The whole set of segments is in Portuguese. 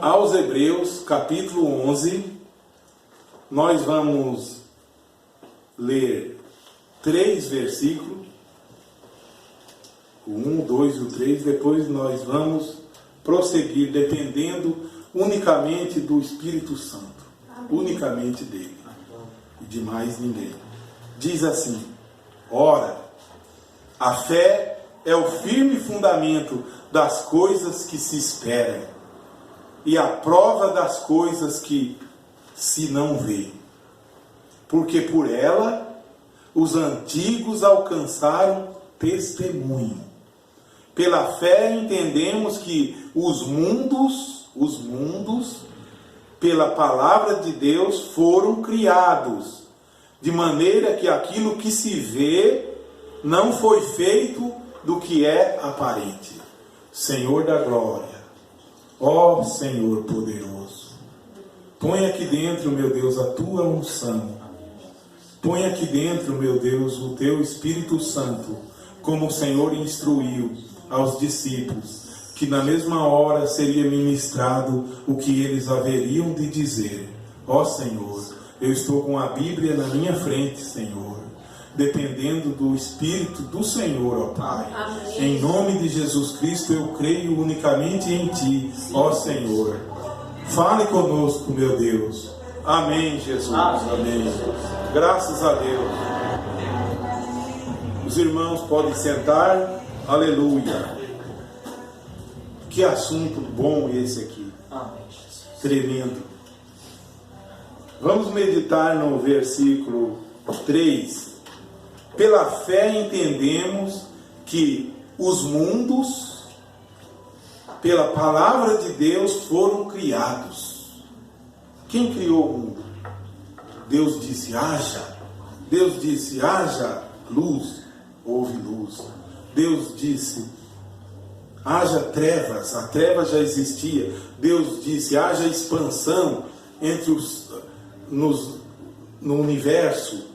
aos Hebreus, capítulo 11. Nós vamos ler 3 versículos, o 1, o 2 e o 3. Depois nós vamos prosseguir, dependendo unicamente do Espírito Santo. Unicamente dele. E de mais ninguém. Diz assim: ora, a fé é o firme fundamento das coisas que se esperam e a prova das coisas que se não vê. Porque por ela os antigos alcançaram testemunho. Pela fé entendemos que os mundos, pela palavra de Deus foram criados, de maneira que aquilo que se vê não foi feito do que é aparente. Senhor da glória, ó Senhor poderoso, põe aqui dentro, meu Deus, a tua unção. Põe aqui dentro, meu Deus, o teu Espírito Santo, como o Senhor instruiu aos discípulos, que na mesma hora seria ministrado o que eles haveriam de dizer. Ó Senhor, eu estou com a Bíblia na minha frente, Senhor, dependendo do Espírito do Senhor, ó Pai. Amém. Em nome de Jesus Cristo, eu creio unicamente em Ti, ó Senhor. Fale conosco, meu Deus. Amém, Jesus. Amém. Graças a Deus. Os irmãos podem sentar. Aleluia. Que assunto bom esse aqui. Tremendo. Vamos meditar no versículo 3. Pela fé entendemos que os mundos, pela palavra de Deus, foram criados. Quem criou o mundo? Deus disse, haja. Deus disse, haja luz. Houve luz. Deus disse, haja trevas. A treva já existia. Deus disse, haja expansão no universo.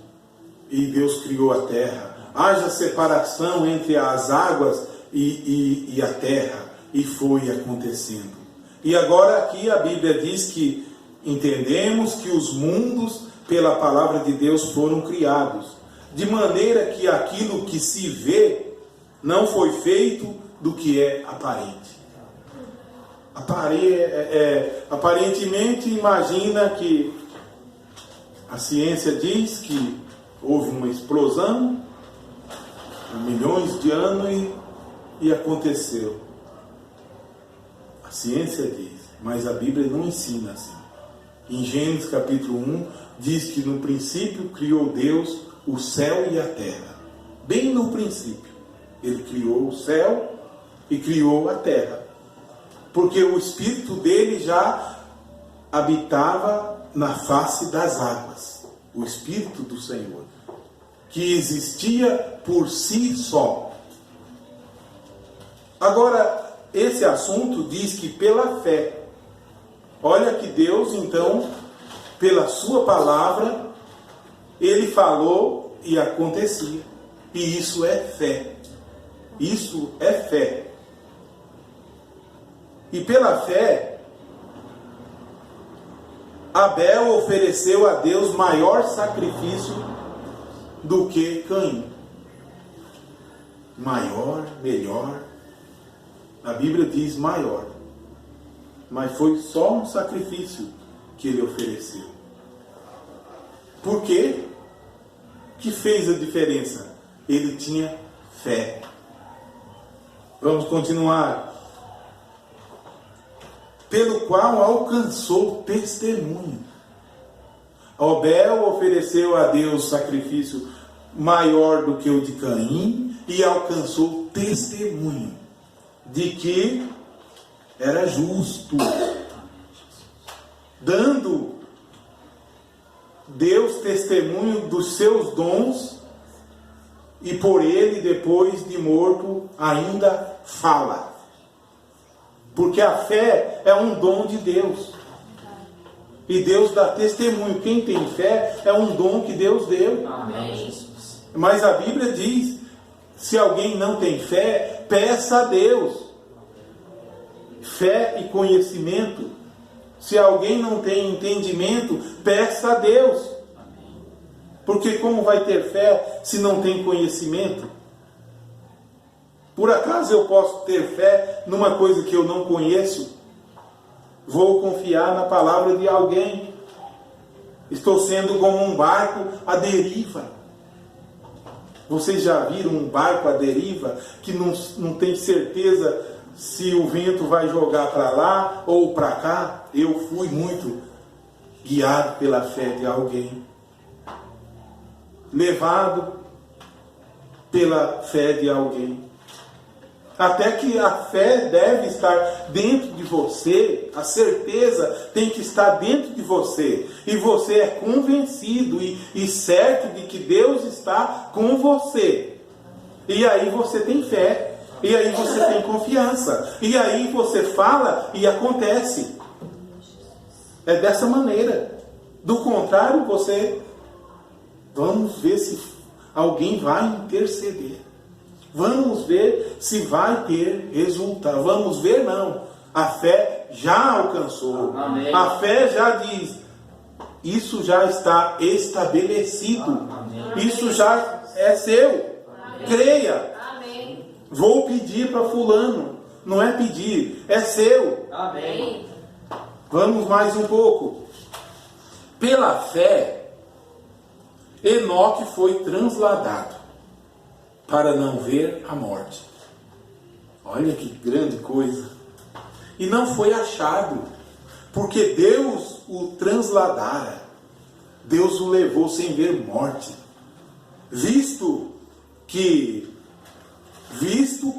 E Deus criou a terra. Haja separação entre as águas e a terra. E foi acontecendo. E agora aqui a Bíblia diz que entendemos que os mundos, pela palavra de Deus, foram criados. De maneira que aquilo que se vê não foi feito do que é aparente. Aparentemente, imagina que a ciência diz que houve uma explosão há milhões de anos e aconteceu. A ciência diz, mas a Bíblia não ensina assim. Em Gênesis capítulo 1, diz que no princípio criou Deus o céu e a terra. Bem no princípio. Ele criou o céu e criou a terra. Porque o Espírito dele já habitava na face das águas. O Espírito do Senhor, que existia por si só. Agora, esse assunto diz que pela fé. Olha que Deus, então, pela sua palavra, ele falou e acontecia. E isso é fé. Isso é fé. E pela fé, Abel ofereceu a Deus maior sacrifício do que Caim. Maior, melhor. A Bíblia diz maior. Mas foi só um sacrifício que ele ofereceu. Por quê? Que fez a diferença? Ele tinha fé. Vamos continuar. Pelo qual alcançou testemunho. Abel ofereceu a Deus sacrifício maior do que o de Caim e alcançou testemunho de que era justo, dando Deus testemunho dos seus dons, e por ele, depois de morto, ainda fala. Porque a fé é um dom de Deus. E Deus dá testemunho. Quem tem fé é um dom que Deus deu. Amém. Mas a Bíblia diz, se alguém não tem fé, peça a Deus. Fé e conhecimento Se alguém não tem entendimento, peça a Deus. Porque como vai ter fé se não tem conhecimento? Por acaso eu posso ter fé numa coisa que eu não conheço? Vou confiar na palavra de alguém. Estou sendo como um barco à deriva. Vocês já viram um barco à deriva que não tem certeza se o vento vai jogar para lá ou para cá? Eu fui muito guiado pela fé de alguém, levado pela fé de alguém. Até que a fé deve estar dentro de você, a certeza tem que estar dentro de você, e você é convencido e certo de que Deus está com você. E aí você tem fé, e aí você tem confiança, e aí você fala e acontece. É dessa maneira. Do contrário, vamos ver se alguém vai interceder. Vamos ver se vai ter resultado. Vamos ver, não. A fé já alcançou. Amém. A fé já diz: isso já está estabelecido. Amém. Isso já é seu. Amém. Creia. Amém. Vou pedir para fulano. Não é pedir, é seu. Amém. Vamos mais um pouco. Pela fé, Enoque foi transladado para não ver a morte. Olha que grande coisa. E não foi achado, porque Deus o transladara. Deus o levou sem ver morte. Visto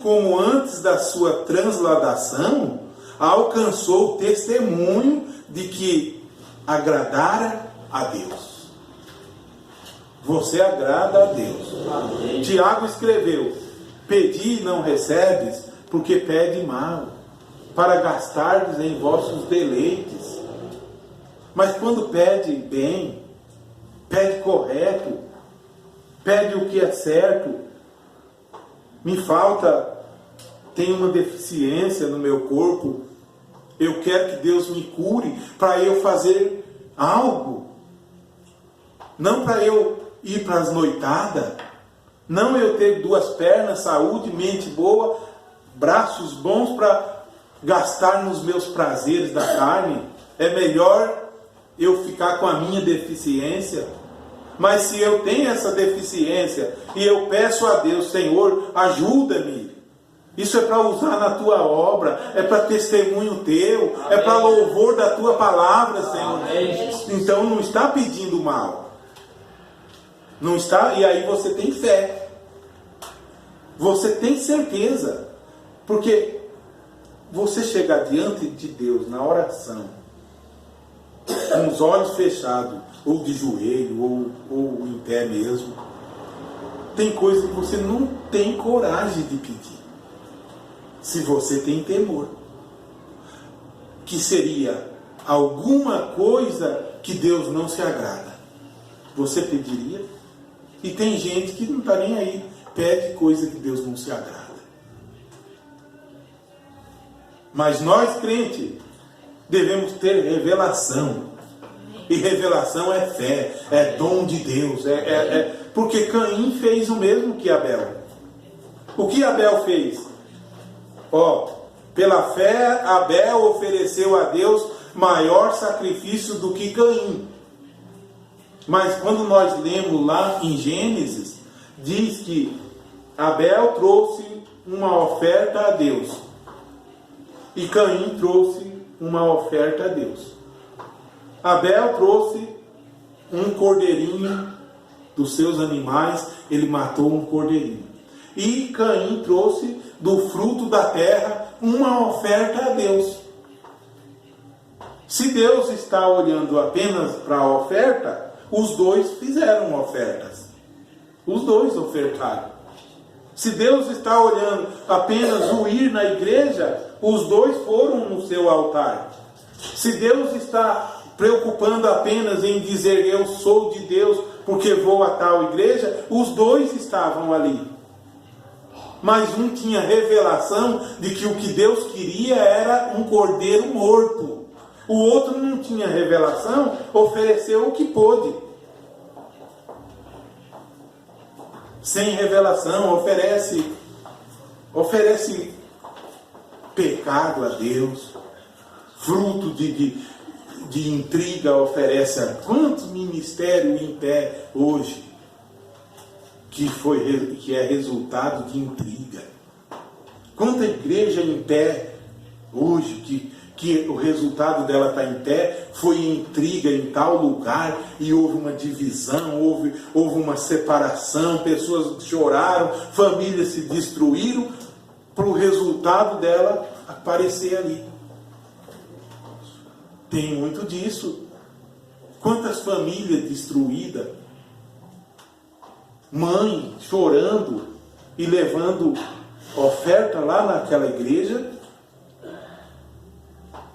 como antes da sua transladação, alcançou o testemunho de que agradara a Deus. Você agrada a Deus. Amém. Tiago escreveu: pedi e não recebes, porque pede mal, para gastardes em vossos deleites. Mas quando pede bem, pede correto, pede o que é certo. Me falta, tenho uma deficiência no meu corpo, eu quero que Deus me cure para eu fazer algo, não para eu ir para as noitadas, não eu ter 2 pernas, saúde, mente boa, braços bons para gastar nos meus prazeres da carne. É melhor eu ficar com a minha deficiência. Mas se eu tenho essa deficiência e eu peço a Deus: Senhor, ajuda-me. Isso é para usar na tua obra, é para testemunho teu, amém, é para louvor da tua palavra, Senhor. Amém. Então não está pedindo mal. Não está, e aí você tem fé. Você tem certeza. Porque você chegar diante de Deus na oração, com os olhos fechados, ou de joelho, ou em pé mesmo, tem coisa que você não tem coragem de pedir. Se você tem temor, que seria alguma coisa que Deus não se agrada, você pediria? E tem gente que não está nem aí, pede coisa que Deus não se agrada. Mas nós, crentes, devemos ter revelação. E revelação é fé, é dom de Deus. Porque Caim fez o mesmo que Abel. O que Abel fez? Pela fé, Abel ofereceu a Deus maior sacrifício do que Caim. Mas quando nós lemos lá em Gênesis, diz que Abel trouxe uma oferta a Deus e Caim trouxe uma oferta a Deus. Abel trouxe um cordeirinho dos seus animais, ele matou um cordeirinho. E Caim trouxe do fruto da terra uma oferta a Deus. Se Deus está olhando apenas para a oferta, os dois fizeram ofertas. Os dois ofertaram. Se Deus está olhando apenas o ir na igreja, os dois foram no seu altar. Se Deus está preocupando apenas em dizer eu sou de Deus porque vou a tal igreja, os dois estavam ali. Mas um tinha revelação de que o que Deus queria era um cordeiro morto. O outro não tinha revelação, ofereceu o que pôde. Sem revelação, oferece pecado a Deus, fruto de intriga oferece a quantos ministérios em pé hoje que é resultado de intriga. Quanta igreja em pé hoje que o resultado dela está em pé foi intriga em tal lugar e houve uma divisão, houve uma separação, pessoas choraram, famílias se destruíram para o resultado dela aparecer ali. Tem muito disso. Quantas famílias destruídas, mãe chorando e levando oferta lá naquela igreja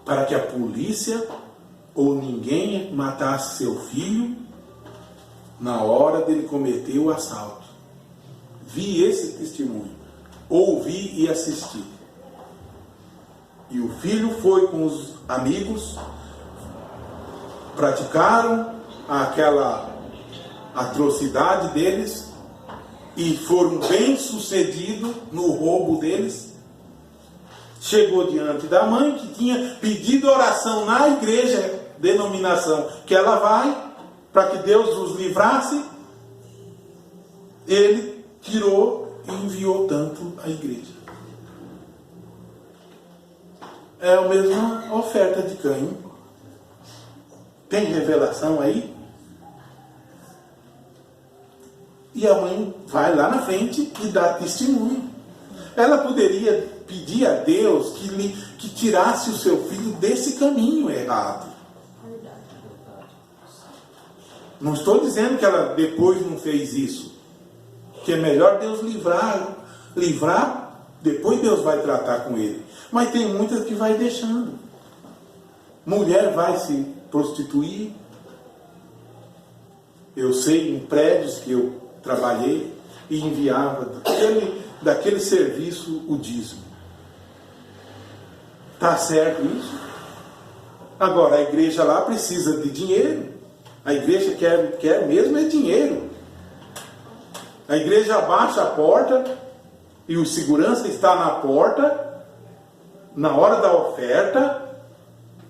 para que a polícia ou ninguém matasse seu filho na hora dele cometer o assalto. Vi esse testemunho, ouvi e assisti. E o filho foi com os amigos, praticaram aquela atrocidade deles e foram bem sucedidos no roubo deles. Chegou diante da mãe que tinha pedido oração na igreja, denominação que ela vai, para que Deus os livrasse. Ele tirou e enviou tanto à igreja. É a mesma oferta de Caim. Tem revelação aí? E a mãe vai lá na frente e dá testemunho. Ela poderia pedir a Deus que tirasse o seu filho desse caminho errado. Não estou dizendo que ela depois não fez isso. Que é melhor Deus livrar, depois Deus vai tratar com ele. Mas tem muitas que vai deixando. Mulher vai se prostituir. Eu sei em prédios que eu trabalhei e enviava daquele serviço o dízimo. Está certo isso? Agora, a igreja lá precisa de dinheiro. A igreja quer mesmo é dinheiro. A igreja baixa a porta e o segurança está na porta na hora da oferta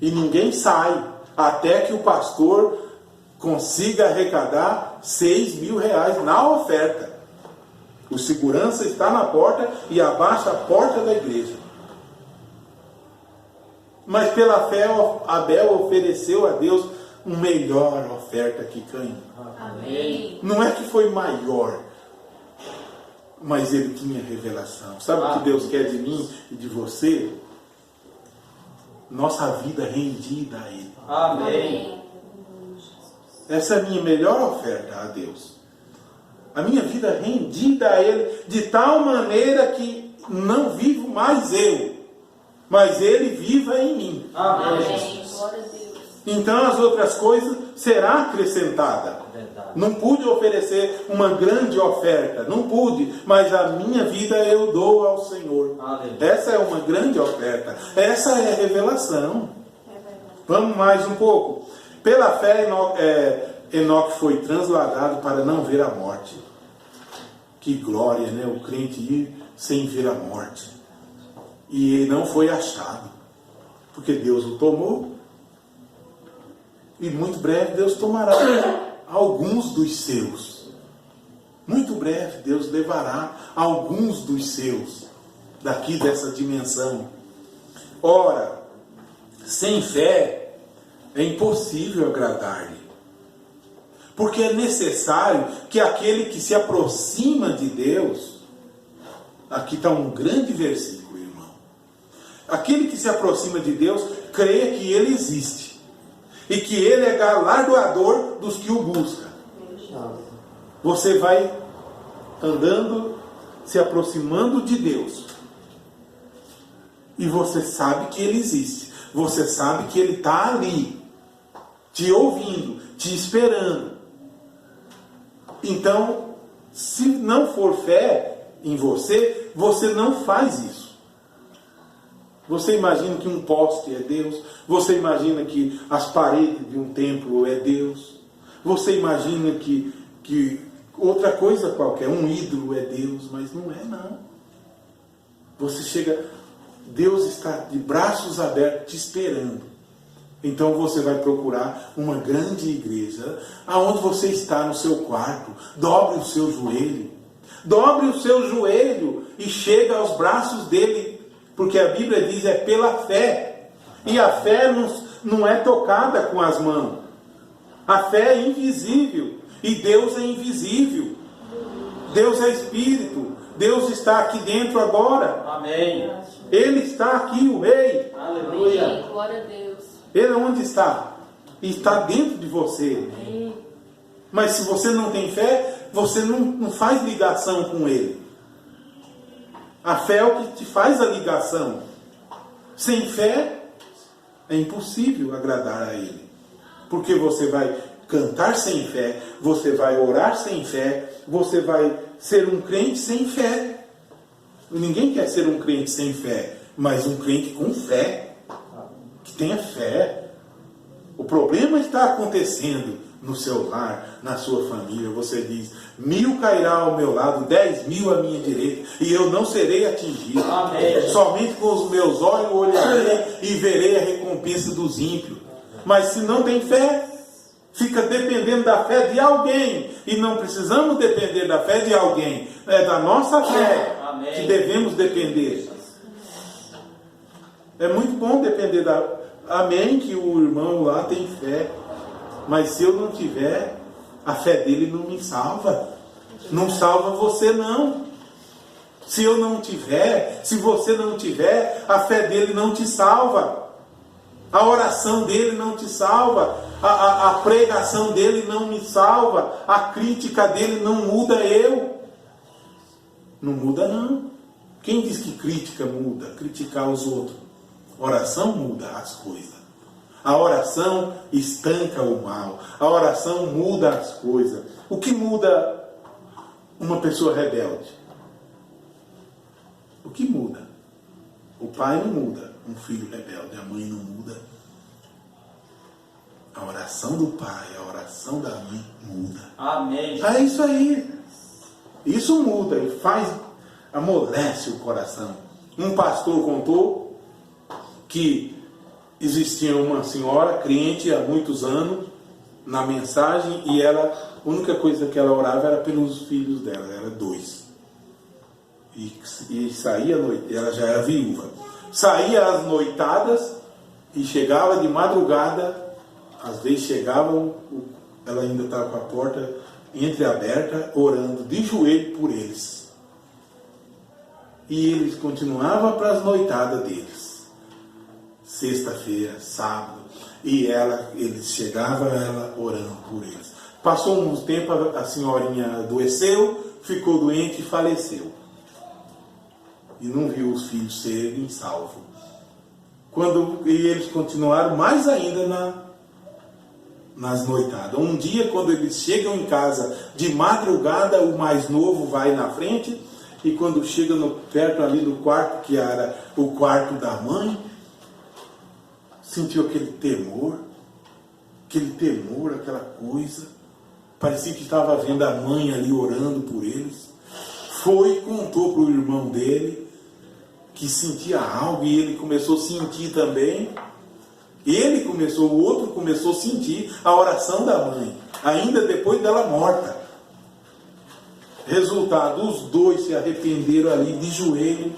e ninguém sai até que o pastor consiga arrecadar 6 mil reais na oferta. O segurança está na porta e abaixa a porta da igreja. Mas pela fé Abel ofereceu a Deus uma melhor oferta que Caim. Amém. Não é que foi maior, mas ele tinha revelação. Sabe o que Deus quer de mim e de você? Nossa vida rendida a Ele. Amém. Essa é a minha melhor oferta a Deus. A minha vida rendida a Ele de tal maneira que não vivo mais eu, mas Ele viva em mim. Amém. Glória a Deus. Então as outras coisas será acrescentada. Verdade. Não pude oferecer uma grande oferta, não pude, mas a minha vida eu dou ao Senhor. Aleluia. Essa é uma grande oferta. Essa é a revelação. Vamos mais um pouco. Pela fé, Enoque foi transladado para não ver a morte. Que glória, né? O crente ir sem ver a morte. E ele não foi achado, porque Deus o tomou. E muito breve Deus tomará alguns dos seus. Muito breve Deus levará alguns dos seus daqui dessa dimensão. Ora, sem fé é impossível agradar-lhe. Porque é necessário que aquele que se aproxima de Deus, aqui está um grande versículo, irmão. Aquele que se aproxima de Deus, creia que Ele existe. E que Ele é galardoador dos que o buscam. Você vai andando, se aproximando de Deus. E você sabe que Ele existe. Você sabe que Ele está ali, te ouvindo, te esperando. Então, se não for fé em você, você não faz isso. Você imagina que um poste é Deus? Você imagina que as paredes de um templo é Deus? Você imagina que outra coisa qualquer, um ídolo é Deus? Mas não é, não. Você chega, Deus está de braços abertos te esperando. Então você vai procurar uma grande igreja, aonde você está no seu quarto, dobre o seu joelho. Dobre o seu joelho e chega aos braços dele, porque a Bíblia diz é pela fé. E a fé não é tocada com as mãos. A fé é invisível e Deus é invisível. Deus é Espírito. Deus está aqui dentro agora. Amém. Ele está aqui, o Rei. Aleluia. Amém. Glória a Deus. Ele onde está? Está dentro de você. Amém. Mas se você não tem fé, você não faz ligação com Ele. A fé é o que te faz a ligação. Sem fé, é impossível agradar a Ele. Porque você vai cantar sem fé, você vai orar sem fé, você vai ser um crente sem fé. Ninguém quer ser um crente sem fé, mas um crente com fé, que tenha fé. O problema está acontecendo no seu lar, na sua família. Você diz, 1000 cairá ao meu lado, 10.000 à minha direita, e eu não serei atingido. Amém. Somente com os meus olhos olharei e verei a recompensa dos ímpios. Mas se não tem fé, fica dependendo da fé de alguém. E não precisamos depender da fé de alguém. É da nossa fé que devemos depender. É muito bom depender da... Amém, que o irmão lá tem fé. Mas se eu não tiver, a fé dele não me salva. Não salva você, não. Se eu não tiver, se você não tiver, a fé dele não te salva. A oração dele não te salva. A pregação dele não me salva. A crítica dele não muda eu. Não muda, não. Quem diz que crítica muda? Criticar os outros. Oração muda as coisas. A oração estanca o mal. A oração muda as coisas. O que muda uma pessoa rebelde? O que muda? O pai não muda um filho rebelde. A mãe não muda. A oração do pai, a oração da mãe muda. Amém. É isso aí. Isso muda e amolece o coração. Um pastor contou que existia uma senhora crente há muitos anos na mensagem e ela, a única coisa que ela orava era pelos filhos dela, era 2. E saía à noite, ela já era viúva. Saía às noitadas e chegava de madrugada, às vezes chegavam, ela ainda estava com a porta entreaberta, orando de joelho por eles. E eles continuavam para as noitadas deles. Sexta-feira, sábado, e eles chegavam, ela orando por eles. Passou uns tempo, a senhorinha adoeceu, ficou doente e faleceu. E não viu os filhos serem salvos. E eles continuaram mais ainda nas noitadas. Um dia, quando eles chegam em casa de madrugada, o mais novo vai na frente, e quando chega perto ali do quarto, que era o quarto da mãe, sentiu aquele temor, aquela coisa. Parecia que estava vendo a mãe ali orando por eles. Foi e contou para o irmão dele que sentia algo e ele começou a sentir também. O outro começou a sentir a oração da mãe, ainda depois dela morta. Resultado, os 2 se arrependeram ali de joelho.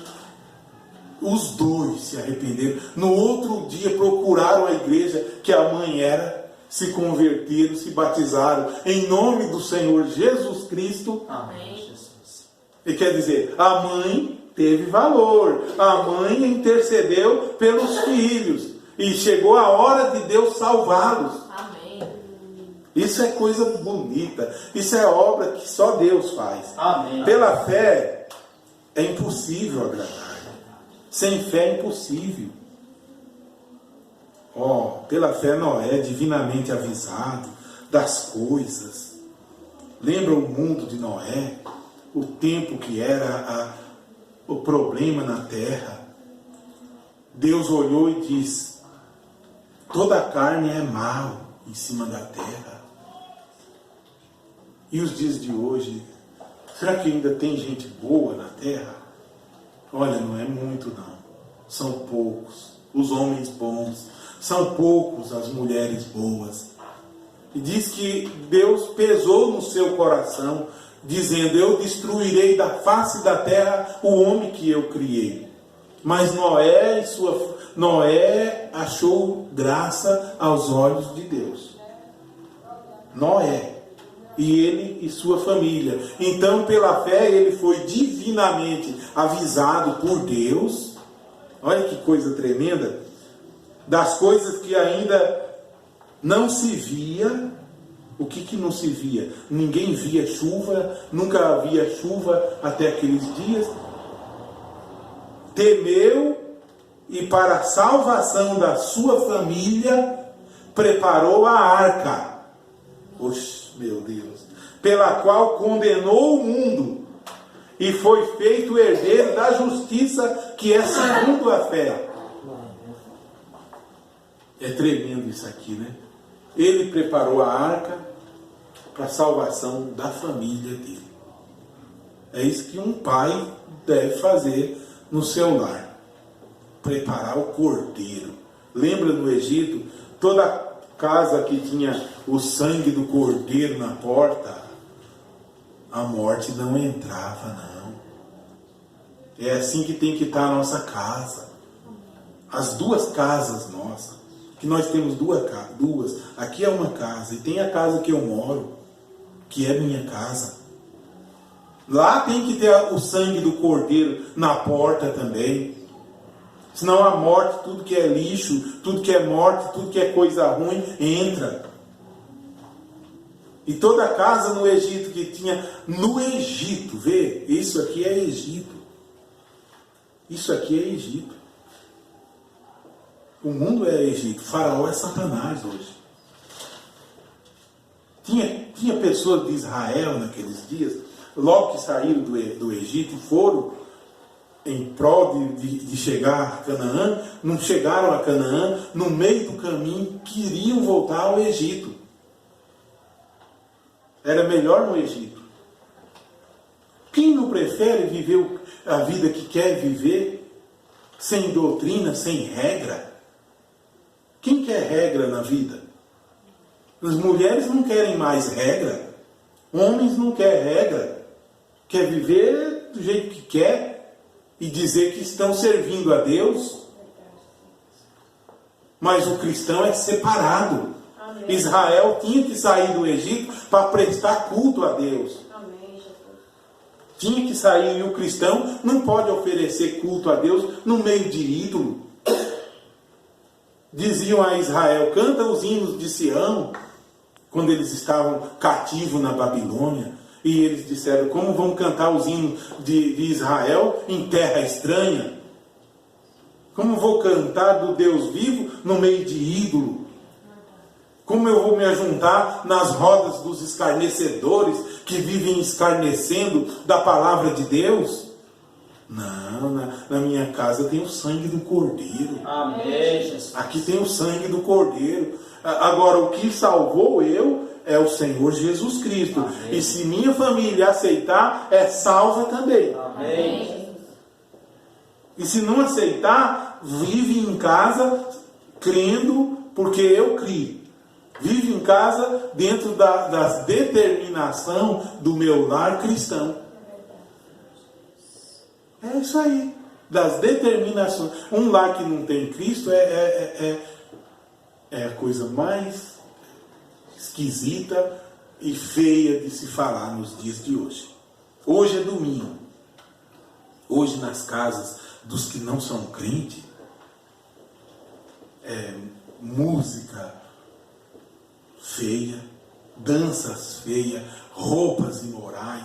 Os 2 se arrependeram. No outro dia procuraram a igreja que a mãe era, se converteram, se batizaram em nome do Senhor Jesus Cristo. Amém, Jesus. E quer dizer, a mãe teve valor. A mãe intercedeu pelos filhos. E chegou a hora de Deus salvá-los. Amém. Isso é coisa bonita. Isso é obra que só Deus faz. Amém. Pela fé é impossível agradar. Sem fé é impossível. Pela fé Noé, divinamente avisado das coisas. Lembra o mundo de Noé? O tempo que era o problema na terra. Deus olhou e disse: toda a carne é mal em cima da terra. E os dias de hoje, será que ainda tem gente boa na terra? Olha, não é muito não. São poucos os homens bons, são poucos as mulheres boas. E diz que Deus pesou no seu coração, dizendo: eu destruirei da face da terra o homem que eu criei. Mas Noé achou graça aos olhos de Deus. Noé. E ele e sua família. Então, pela fé, ele foi divinamente avisado por Deus. Olha que coisa tremenda. Das coisas que ainda não se via. O que não se via? Ninguém via chuva, nunca havia chuva até aqueles dias. Temeu e, para a salvação da sua família, preparou a arca. Oxe, meu Deus. Pela qual condenou o mundo e foi feito herdeiro da justiça, que é segundo a fé. É tremendo isso aqui, né? Ele preparou a arca para a salvação da família dele. É isso que um pai deve fazer no seu lar. Preparar o cordeiro. Lembra no Egito? Toda casa que tinha o sangue do cordeiro na porta, a morte não entrava, não. É assim que tem que estar a nossa casa. As duas casas nossas. Que nós temos duas. Aqui é uma casa. E tem a casa que eu moro, que é minha casa. Lá tem que ter o sangue do cordeiro na porta também. Senão a morte, tudo que é lixo, tudo que é morte, tudo que é coisa ruim, entra. E toda casa no Egito que tinha... No Egito, vê? Isso aqui é Egito. Isso aqui é Egito. O mundo é Egito. Faraó é Satanás hoje. Tinha pessoas de Israel naqueles dias, logo que saíram do Egito e foram em prol de chegar a Canaã, não chegaram a Canaã, no meio do caminho queriam voltar ao Egito. Era melhor no Egito. Quem não prefere viver a vida que quer viver, sem doutrina, sem regra? Quem quer regra na vida? As mulheres não querem mais regra. Homens não querem regra. Quer viver do jeito que quer e dizer que estão servindo a Deus. Mas o cristão é separado. Amém. Israel tinha que sair do Egito para prestar culto a Deus. Amém, Jesus. Tinha que sair, e o cristão não pode oferecer culto a Deus no meio de ídolo. Diziam a Israel: canta os hinos de Sião, quando eles estavam cativos na Babilônia. E eles disseram: como vão cantar os hinos de Israel em terra estranha? Como vou cantar do Deus vivo no meio de ídolo? Como eu vou me ajuntar nas rodas dos escarnecedores que vivem escarnecendo da palavra de Deus? Não, na minha casa tem o sangue do Cordeiro. Amém, Jesus. Aqui tem o sangue do Cordeiro. Agora, o que salvou eu é o Senhor Jesus Cristo. Amém. E se minha família aceitar, é salva também. Amém. E se não aceitar, vive em casa crendo, porque eu crio. Vive em casa dentro da determinação do meu lar cristão. É isso aí. Das determinações. Um lar que não tem Cristo é a coisa mais esquisita e feia de se falar nos dias de hoje. Hoje é domingo. Hoje nas casas dos que não são crentes, música feia, danças feias, roupas imorais,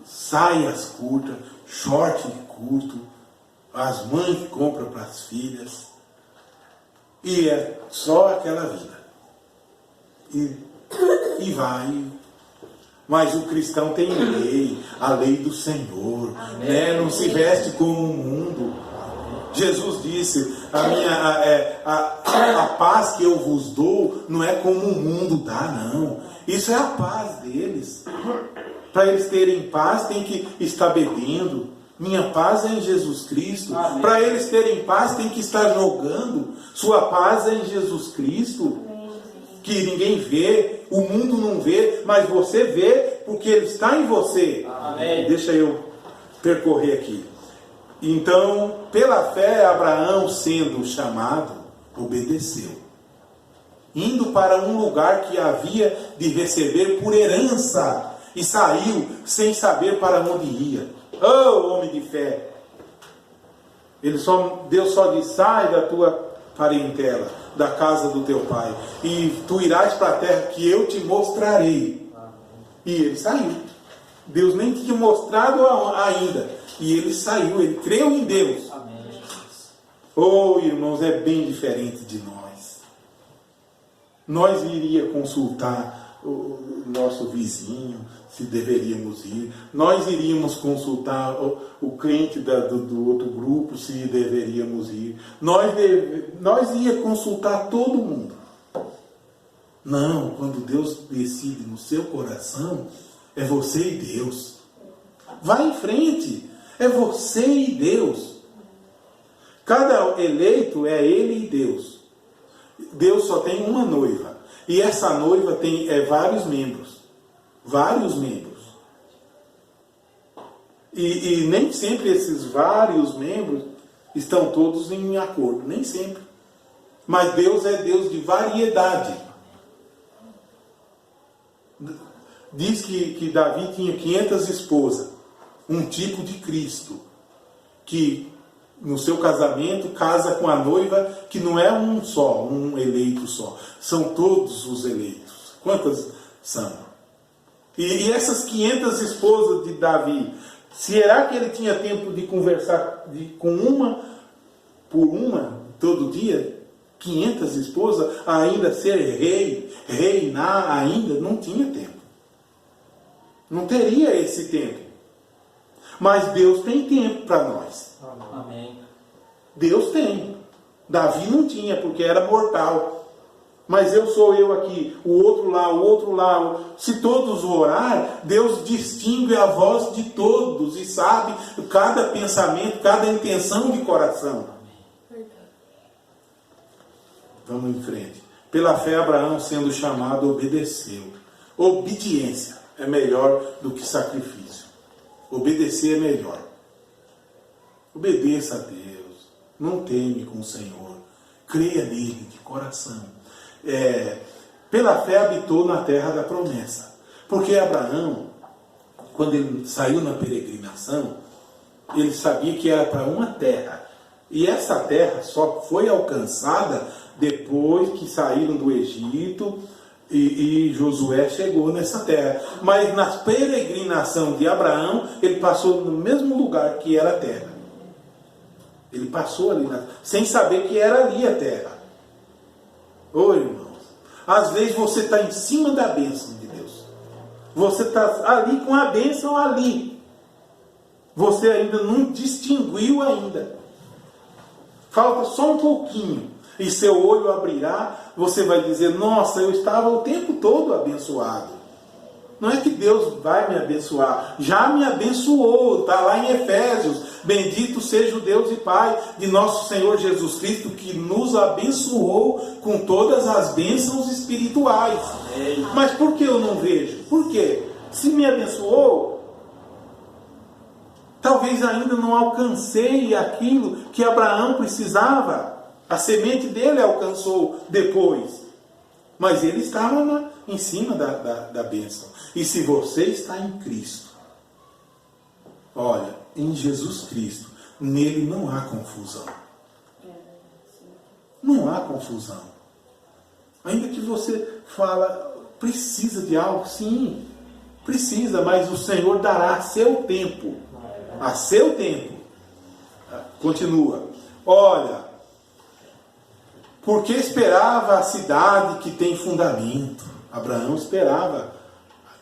saias curtas, short curto, as mães que compram para as filhas, e é só aquela vida. E vai. Mas o cristão tem lei, a lei do Senhor, né? Não se veste como o mundo. Jesus disse, a paz que eu vos dou não é como o mundo dá, não. Isso é a paz deles. Para eles terem paz, tem que estar bebendo. Minha paz é em Jesus Cristo. Para eles terem paz, tem que estar jogando. Sua paz é em Jesus Cristo. Que ninguém vê, o mundo não vê, mas você vê porque Ele está em você. Amém. Deixa eu percorrer aqui. Então, pela fé, Abraão, sendo chamado, obedeceu, indo para um lugar que havia de receber por herança, e saiu sem saber para onde ia. Oh, homem de fé! Deus só disse: sai da tua parentela, da casa do teu pai, e tu irás para a terra que eu te mostrarei. E ele saiu. Deus nem tinha mostrado ainda, e ele saiu, ele creu em Deus. Amém. Oh, irmãos, é bem diferente de nós. Nós iria consultar o nosso vizinho, se deveríamos ir. Nós iríamos consultar o crente do outro grupo, se deveríamos ir. Nós ia consultar todo mundo. Não, quando Deus decide no seu coração, é você e Deus. Vai em frente. É você e Deus. Cada eleito é ele e Deus. Deus só tem uma noiva. E essa noiva tem vários membros. Vários membros. E nem sempre esses vários membros estão todos em acordo. Nem sempre. Mas Deus é Deus de variedade. Diz que Davi tinha 500 esposas. Um tipo de Cristo. Que no seu casamento casa com a noiva, que não é um só, um eleito só. São todos os eleitos. Quantas são? E essas 500 esposas de Davi, será que ele tinha tempo de conversar com uma por uma todo dia? 500 esposas, ainda ser rei, reinar ainda, não tinha tempo. Não teria esse tempo. Mas Deus tem tempo para nós. Amém. Deus tem. Davi não tinha, porque era mortal. Mas eu aqui, o outro lá. Se todos orar, Deus distingue a voz de todos e sabe cada pensamento, cada intenção de coração. Vamos em frente. Pela fé, Abraão, sendo chamado, obedeceu. Obediência é melhor do que sacrifício. Obedecer é melhor. Obedeça a Deus. Não teme com o Senhor. Creia nele de coração. Pela fé habitou na terra da promessa. Porque Abraão, quando ele saiu na peregrinação, ele sabia que era para uma terra. E essa terra só foi alcançada depois que saíram do Egito e Josué chegou nessa terra. Mas na peregrinação de Abraão, ele passou no mesmo lugar que era a terra. Ele passou ali, sem saber que era ali a terra. Ô irmãos, às vezes você está em cima da bênção de Deus. Você está ali com a bênção ali. Você ainda não distinguiu ainda. Falta só um pouquinho. E seu olho abrirá, você vai dizer: nossa, eu estava o tempo todo abençoado. Não é que Deus vai me abençoar. Já me abençoou. Está lá em Efésios. Bendito seja o Deus e Pai de nosso Senhor Jesus Cristo, que nos abençoou com todas as bênçãos espirituais. Amém. Mas por que eu não vejo? Por quê? Se me abençoou, talvez ainda não alcancei aquilo que Abraão precisava. A semente dele alcançou depois. Mas ele estava em cima da bênção. E se você está em Cristo, olha, em Jesus Cristo, nele não há confusão. Não há confusão. Ainda que você fala, precisa de algo? Sim, precisa, mas o Senhor dará a seu tempo. A seu tempo. Continua. Olha, porque esperava a cidade que tem fundamento. Abraão esperava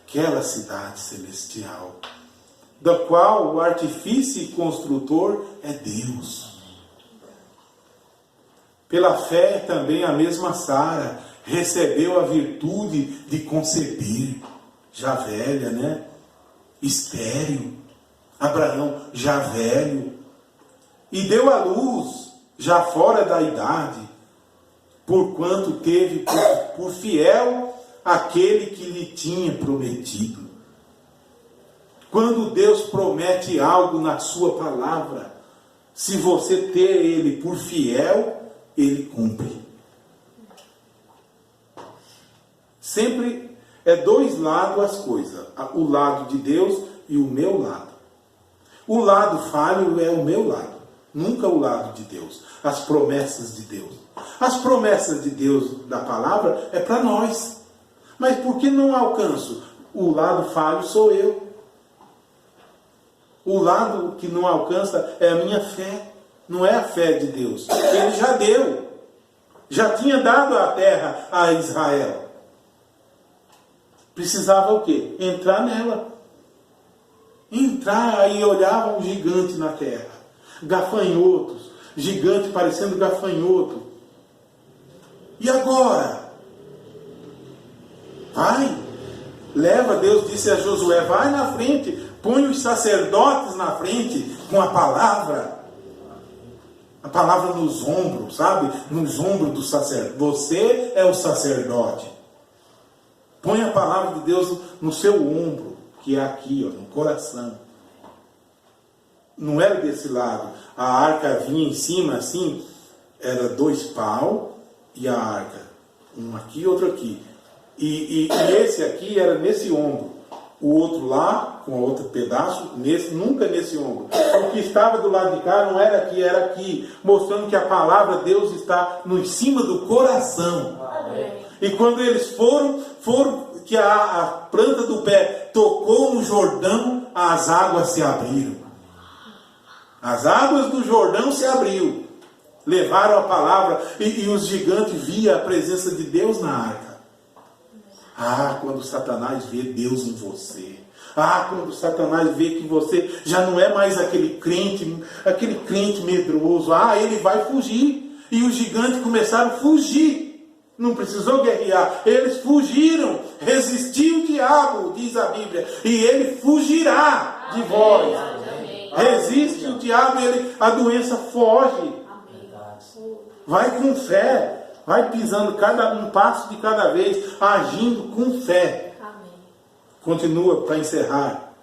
aquela cidade celestial, da qual o artifício e construtor é Deus. Pela fé também a mesma Sara recebeu a virtude de conceber, já velha, né? Estéril. Abraão já velho. E deu à luz, já fora da idade, porquanto teve por fiel aquele que lhe tinha prometido. Quando Deus promete algo na sua palavra, se você ter ele por fiel, ele cumpre. Sempre é dois lados as coisas. O lado de Deus e o meu lado. O lado falho é o meu lado. Nunca o lado de Deus. As promessas de Deus. As promessas de Deus da palavra é para nós. Mas por que não alcanço? O lado falho sou eu. O lado que não alcança é a minha fé. Não é a fé de Deus. Ele já deu. Já tinha dado a terra a Israel. Precisava o quê? Entrar nela. Entrar, aí olhava um gigante na terra. Gafanhotos. Gigante parecendo gafanhoto. E agora? Vai. Leva, Deus disse a Josué, vai na frente. Põe os sacerdotes na frente com a palavra. A palavra nos ombros, sabe? Nos ombros do sacerdote. Você é o sacerdote. Põe a palavra de Deus no seu ombro, que é aqui, ó, no coração. Não era desse lado. A arca vinha em cima, assim, era 2 paus e a arca. Um aqui e outro aqui. E esse aqui era nesse ombro. O outro lá, com outro pedaço, nunca nesse ombro. O que estava do lado de cá não era aqui, era aqui. Mostrando que a palavra de Deus está no cima do coração. Amém. E quando eles foram que a planta do pé tocou no Jordão, as águas se abriram. As águas do Jordão se abriu. Levaram a palavra e os gigantes viam a presença de Deus na arca. Quando Satanás vê Deus em você. Quando Satanás vê que você já não é mais aquele crente medroso. Ele vai fugir. E os gigantes começaram a fugir. Não precisou guerrear. Eles fugiram. Resistiu o diabo, diz a Bíblia. E ele fugirá de vós. Resiste o diabo e a doença foge. Vai com fé. Vai pisando um passo de cada vez, agindo com fé. Amém. Continua para encerrar.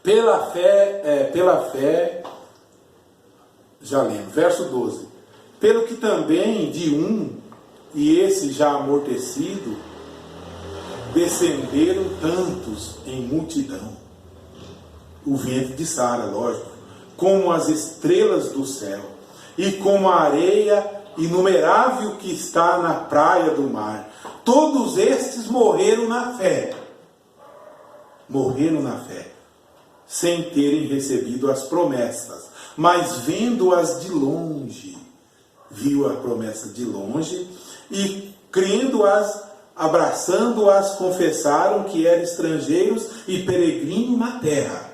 Pela fé, já lembro, verso 12. Pelo que também de e esse já amortecido, descenderam tantos em multidão. O ventre de Sara, lógico, como as estrelas do céu, e como a areia inumerável que está na praia do mar. Todos estes morreram na fé. Morreram na fé, sem terem recebido as promessas, mas vendo-as de longe. Viu a promessa de longe e crendo-as, abraçando-as, confessaram que eram estrangeiros e peregrinos na terra.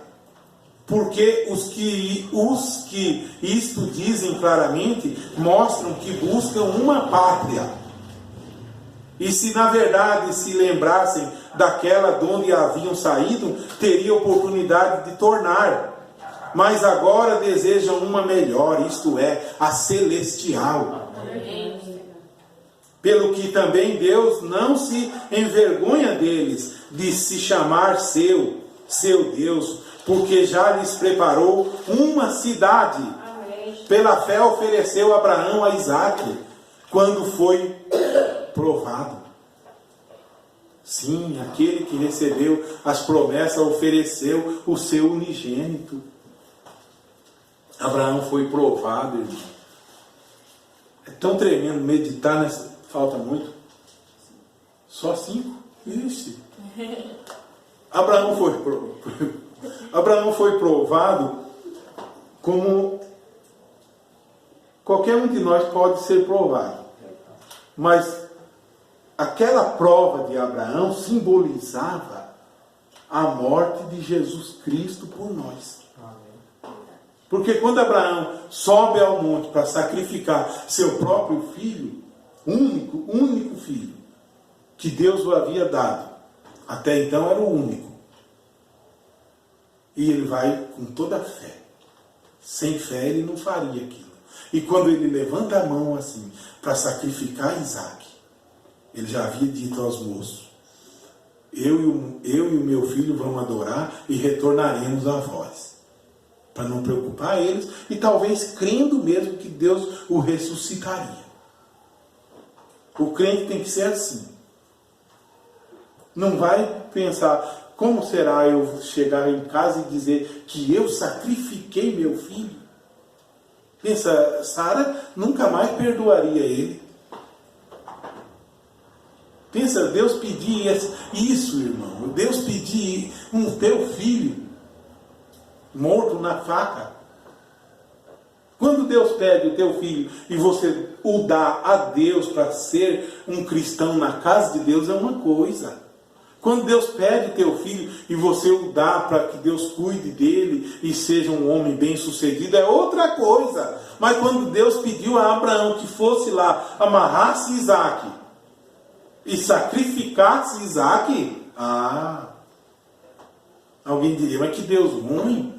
Porque os que isto dizem claramente, mostram que buscam uma pátria. E se na verdade se lembrassem daquela de onde haviam saído, teriam oportunidade de tornar. Mas agora desejam uma melhor, isto é, a celestial. Pelo que também Deus não se envergonha deles, de se chamar seu Deus, porque já lhes preparou uma cidade. Amém. Pela fé ofereceu Abraão a Isaque, quando foi provado. Sim, aquele que recebeu as promessas ofereceu o seu unigênito. Abraão foi provado, irmão. É tão tremendo meditar nessa. Falta muito? Só 5? Ixi. Abraão foi provado como qualquer um de nós pode ser provado. Mas aquela prova de Abraão simbolizava a morte de Jesus Cristo por nós. Porque quando Abraão sobe ao monte para sacrificar seu próprio filho, único filho, que Deus o havia dado, até então era o único. E ele vai com toda a fé. Sem fé ele não faria aquilo. E quando ele levanta a mão assim, para sacrificar Isaac, ele já havia dito aos moços: eu e o meu filho vamos adorar e retornaremos a vós. Para não preocupar eles, e talvez crendo mesmo que Deus o ressuscitaria. O crente tem que ser assim. Não vai pensar: como será eu chegar em casa e dizer que eu sacrifiquei meu filho? Pensa, Sara nunca mais perdoaria ele. Pensa, Deus pedir isso, irmão. Deus pedir um teu filho morto na faca. Quando Deus pede o teu filho e você o dá a Deus para ser um cristão na casa de Deus, é uma coisa. Quando Deus pede o teu filho e você o dá para que Deus cuide dele e seja um homem bem sucedido, é outra coisa. Mas quando Deus pediu a Abraão que fosse lá, amarrasse Isaac e sacrificasse Isaac, alguém diria: mas que Deus ruim.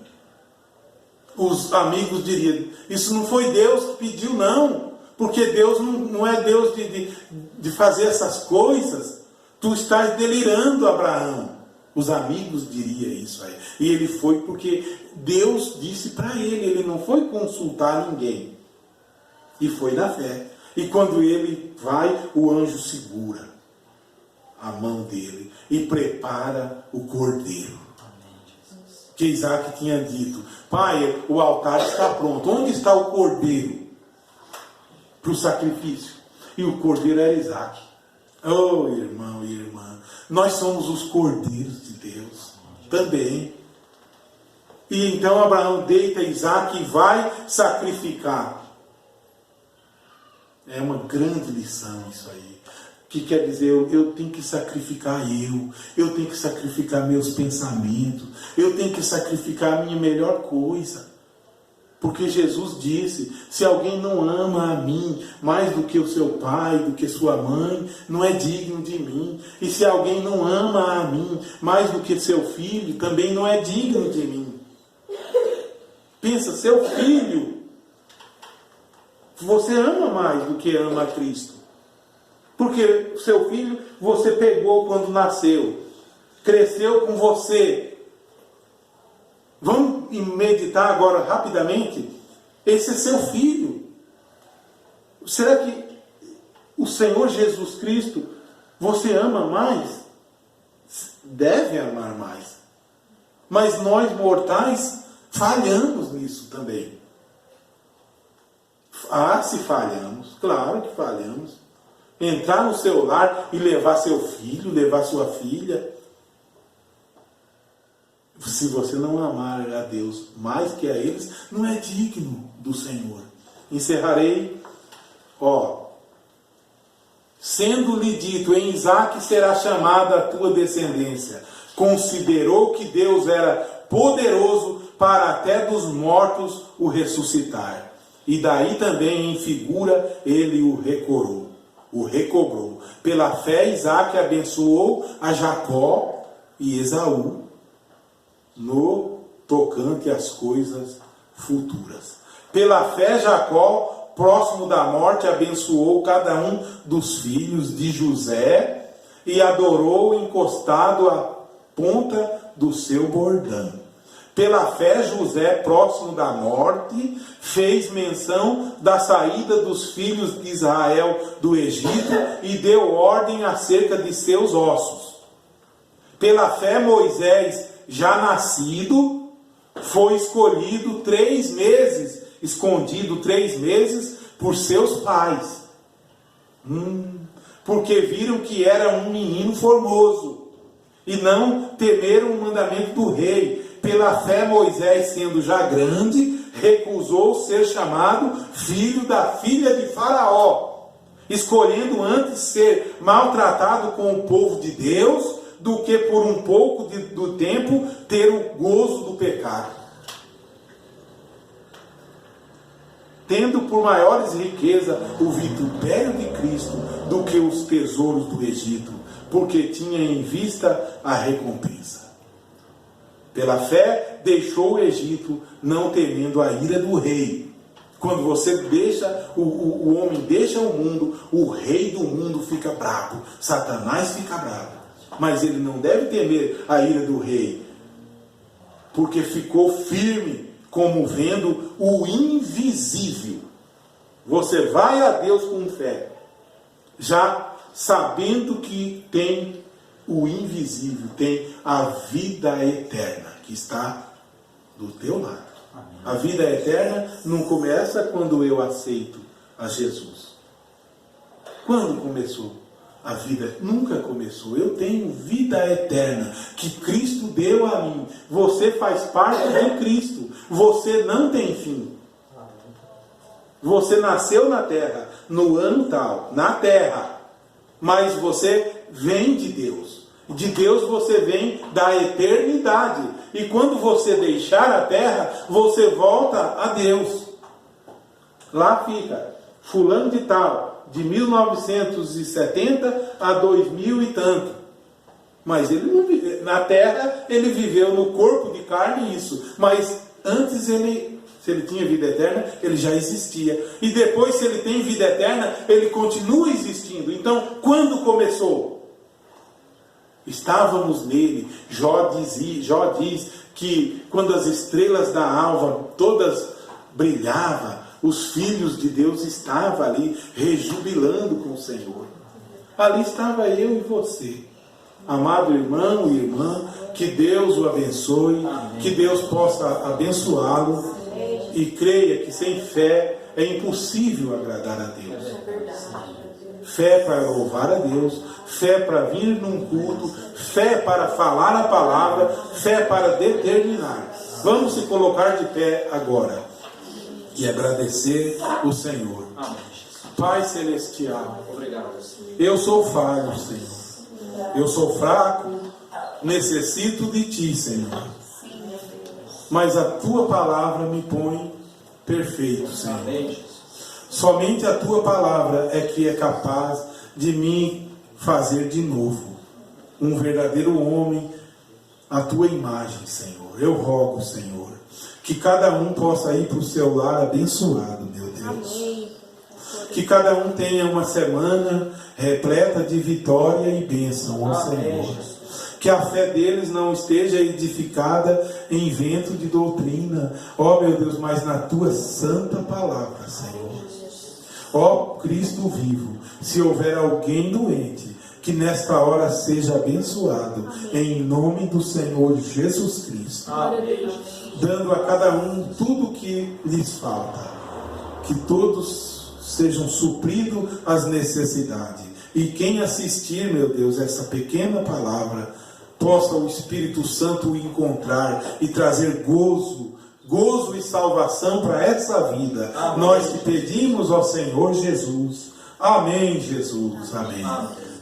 Os amigos diriam: isso não foi Deus que pediu, não. Porque Deus não é Deus de fazer essas coisas. Tu estás delirando, Abraão. Os amigos diriam isso aí. E ele foi porque Deus disse para ele. Ele não foi consultar ninguém. E foi na fé. E quando ele vai, o anjo segura a mão dele e prepara o cordeiro. Que Isaac tinha dito: pai, o altar está pronto. Onde está o cordeiro para o sacrifício? E o cordeiro era Isaac. Oh, irmão e irmã, nós somos os cordeiros de Deus também. E então Abraão deita Isaac e vai sacrificar. É uma grande lição isso aí. Que quer dizer, eu tenho que sacrificar eu tenho que sacrificar meus pensamentos, eu tenho que sacrificar a minha melhor coisa. Porque Jesus disse: se alguém não ama a mim mais do que o seu pai, do que sua mãe, não é digno de mim. E se alguém não ama a mim mais do que seu filho, também não é digno de mim. Pensa, seu filho, você ama mais do que ama a Cristo. Porque seu filho você pegou quando nasceu, cresceu com você. Vamos meditar agora rapidamente. Esse é seu filho. Será que o Senhor Jesus Cristo você ama mais? Deve amar mais. Mas nós mortais falhamos nisso também. Se falhamos, claro que falhamos. Entrar no seu lar e levar seu filho, levar sua filha. Se você não amar a Deus mais que a eles, não é digno do Senhor. Encerrarei. Sendo-lhe dito: em Isaque será chamada a tua descendência. Considerou que Deus era poderoso para até dos mortos o ressuscitar. E daí também em figura ele o recobrou. Pela fé Isaque abençoou a Jacó e Esaú no tocante às coisas futuras. Pela fé Jacó, próximo da morte, abençoou cada um dos filhos de José e adorou encostado à ponta do seu bordão. Pela fé José, próximo da morte, fez menção da saída dos filhos de Israel do Egito e deu ordem acerca de seus ossos. Pela fé Moisés, já nascido, foi escolhido 3 meses, escondido 3 meses por seus pais. Porque viram que era um menino formoso e não temeram o mandamento do rei. Pela fé Moisés, sendo já grande, recusou ser chamado filho da filha de Faraó, escolhendo antes ser maltratado com o povo de Deus do que por um pouco do tempo ter o gozo do pecado. tendo por maiores riqueza o vitupério de Cristo do que os tesouros do Egito, porque tinha em vista a recompensa. Pela fé deixou o Egito, não temendo a ira do rei. Quando você deixa, o homem deixa o mundo, o rei do mundo fica bravo, Satanás fica bravo. Mas ele não deve temer a ira do rei, porque ficou firme, como vendo o invisível. Você vai a Deus com fé, já sabendo que tem o invisível, tem a vida eterna que está do teu lado. A vida eterna não começa quando eu aceito a Jesus. Quando começou? A vida nunca começou. Eu tenho vida eterna que Cristo deu a mim. Você faz parte de Cristo. Você não tem fim. Você nasceu na terra, no ano tal, na terra. Mas você vem de Deus. De Deus você vem da eternidade. E quando você deixar a terra, você volta a Deus. Lá fica fulano de tal, de 1970 a 2000 e tanto. Mas ele não vive, na terra ele viveu no corpo de carne isso. Mas antes se ele tinha vida eterna, ele já existia. E depois, se ele tem vida eterna, ele continua existindo. Então, quando começou? Estávamos nele. Jó diz que quando as estrelas da alva todas brilhavam, os filhos de Deus estavam ali rejubilando com o Senhor. Ali estava eu e você. Amado irmão e irmã, que Deus o abençoe. Amém. Que Deus possa abençoá-lo. E creia que sem fé é impossível agradar a Deus. Fé para louvar a Deus, fé para vir num culto, fé para falar a palavra, fé para determinar. Vamos se colocar de pé agora e agradecer o Senhor. Pai Celestial, eu sou falho, Senhor. Eu sou fraco, necessito de Ti, Senhor. Mas a Tua palavra me põe perfeito, Senhor. Somente a Tua palavra é que é capaz de me fazer de novo um verdadeiro homem, a Tua imagem, Senhor. Eu rogo, Senhor, que cada um possa ir para o seu lar abençoado, meu Deus. Amém. Que cada um tenha uma semana repleta de vitória e bênção, ó Senhor. Que a fé deles não esteja edificada em vento de doutrina, ó meu Deus, mas na Tua santa palavra, Senhor. Ó Cristo vivo, se houver alguém doente, que nesta hora seja abençoado, em nome do Senhor Jesus Cristo. Amém. Dando a cada um tudo o que lhes falta. Que todos sejam supridos as necessidades. E quem assistir, meu Deus, essa pequena palavra, possa o Espírito Santo encontrar e trazer gozo e salvação para essa vida. Amém. Nós te pedimos ao Senhor Jesus. Amém, Jesus. Amém. Amém.